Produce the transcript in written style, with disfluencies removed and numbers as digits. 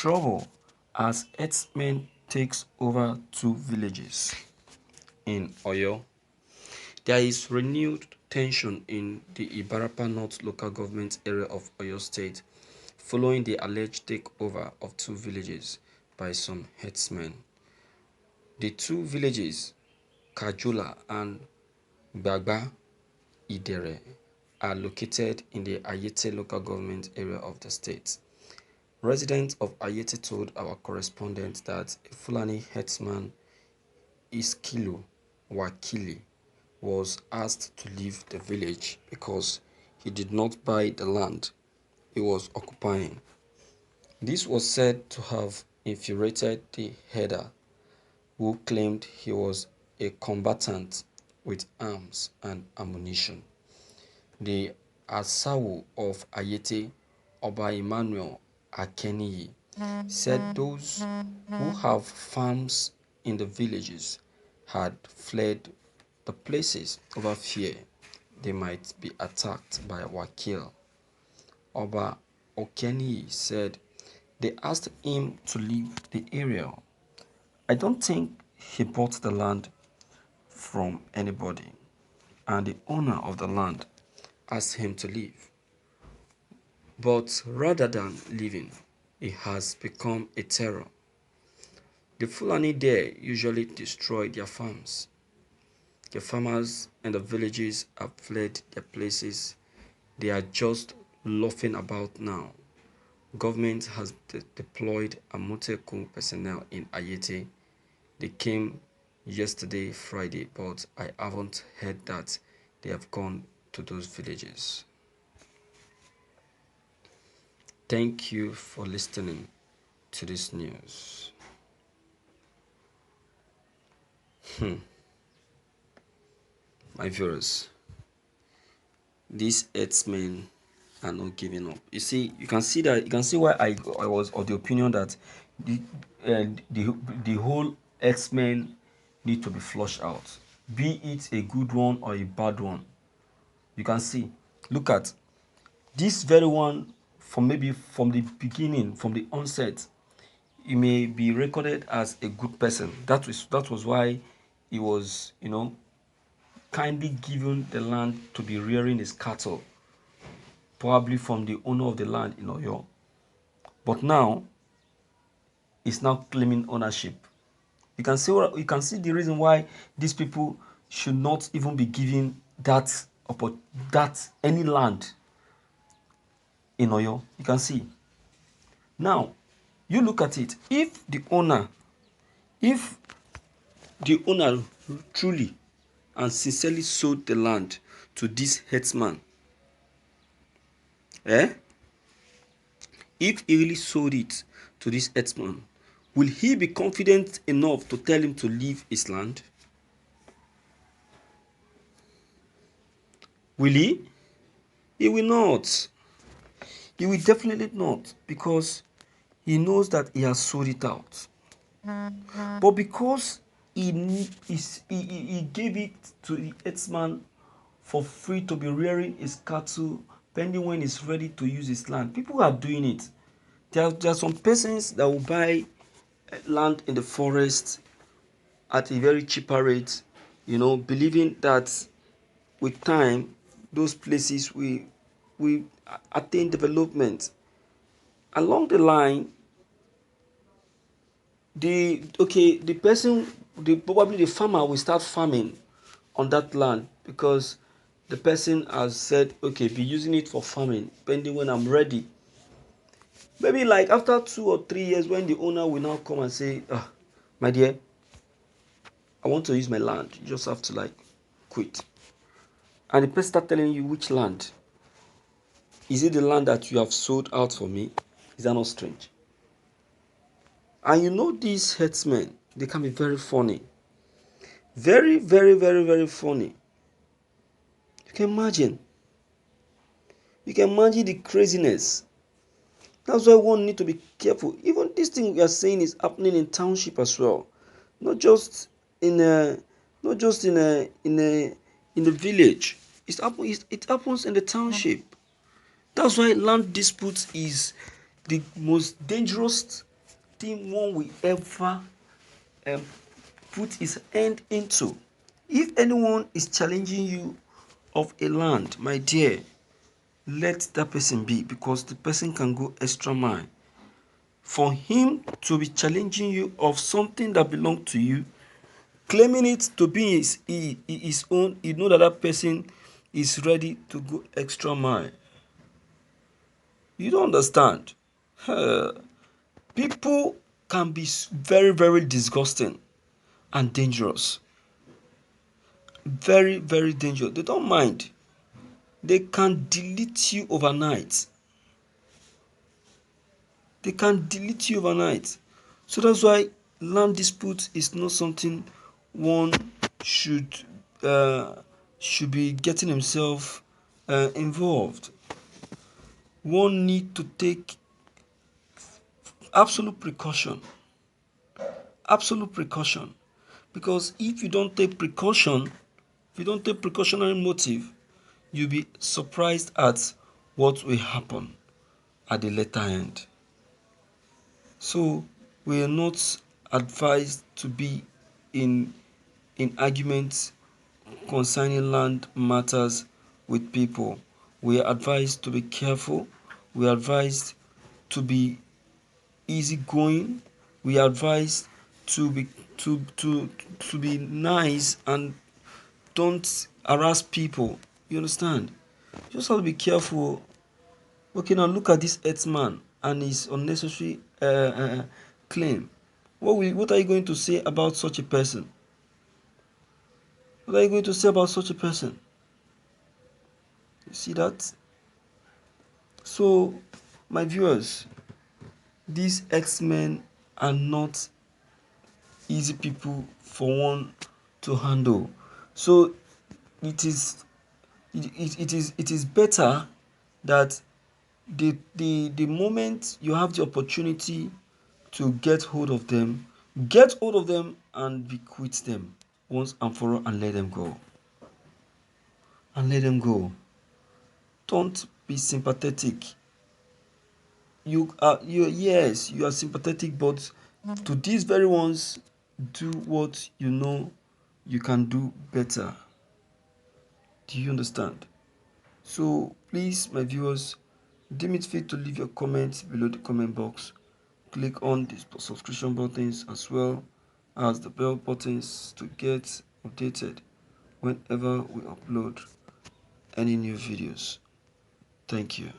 Trouble as herdsmen takes over 2 villages in Oyo. There is renewed tension in the Ibarapa North local government area of Oyo State following the alleged takeover of 2 villages by some herdsmen. The 2 villages, Kajula and Gbagba Idere, are located in the Ayete local government area of the state. Residents of Ayete told our correspondent that a Fulani herdsman, Iskilu Wakili, was asked to leave the village because he did not buy the land he was occupying. This was said to have infuriated the herder, who claimed he was a combatant with arms and ammunition. The Asawu of Ayete, Oba Emmanuel Akeniyi, said those who have farms in the villages had fled the places over fear they might be attacked by Wakil. Oba Okeniyi said they asked him to leave the area. I don't think he bought the land from anybody, and the owner of the land asked him to leave. But rather than leaving, he has become a terror. The Fulani there usually destroy their farms. The farmers and the villages have fled their places. They are just laughing about now. Government has deployed Amotekun personnel in Ayete. They came yesterday, Friday, but I haven't heard that they have gone to those villages. Thank you for listening to this news. My viewers, these herdsmen are not giving up. You see, you can see why I was of the opinion that the whole herdsmen need to be flushed out, be it a good one or a bad one. You can see, look at this very one from maybe from the beginning, from the onset. He may be recorded as a good person. That was why he was, kindly given the land to be rearing his cattle, probably from the owner of the land in Oyo. But now, he's now claiming ownership. You can see the reason why these people should not even be given that any land in Oyo. You can see. Now, you look at it. If the owner truly and sincerely sold the land to this herdsman, if he really sold it to this herdsman, will he be confident enough to tell him to leave his land? Will he? He will not. He will definitely not, because he knows that he has sold it out. But because he gave it to the herdsman for free to be rearing his cattle, pending when he's ready to use his land, people are doing it. There are some persons that will buy land in the forest at a very cheaper rate, believing that with time those places will attain development. Along the line, probably the farmer will start farming on that land, because the person has said, okay, be using it for farming pending when I'm ready. Maybe like after 2 or 3 years, when the owner will now come and say, my dear, I want to use my land, you just have to quit. And the person start telling you, which land? Is it the land that you have sold out for me? Is that not strange? And these herdsmen, they can be very funny. Very, very, very, very funny. You can imagine the craziness. That's why one need to be careful. Even this thing we are saying is happening in township as well, not just in the village. It happens in the township. That's why land disputes is the most dangerous thing one will ever put his hand into. If anyone is challenging you of a land, my dear, let that person be, because the person can go extra mile. For him to be challenging you of something that belongs to you, claiming it to be his own, you know that that person is ready to go extra mile. You don't understand. People can be very, very disgusting and dangerous. Very, very dangerous. They don't mind. They can delete you overnight. They can delete you overnight. So that's why land dispute is not something one should uh, should be getting himself involved. One need to take absolute precaution. Absolute precaution. Because if you don't take precaution, if you don't take precautionary motive, you'll be surprised at what will happen at the later end. So we are not advised to be in arguments concerning land matters with people. We are advised to be careful. We are advised to be easygoing. We are advised to be to be nice and don't harass people. You understand? You just have to be careful. Okay, now look at this Herdsman and his unnecessary claim. What are you going to say about such a person? What are you going to say about such a person? You see that? So, my viewers, these X-Men are not easy people for one to handle. So, it is better that the moment you have the opportunity to get hold of them and be quit them once and for all, and let them go. And let them go. Don't be sympathetic. Yes, you are sympathetic, but to these very ones, do what you know you can do better. Do you understand? So please, my viewers, deem it fit to leave your comments below the comment box. Click on the subscription buttons as well as the bell buttons to get updated whenever we upload any new videos. Thank you.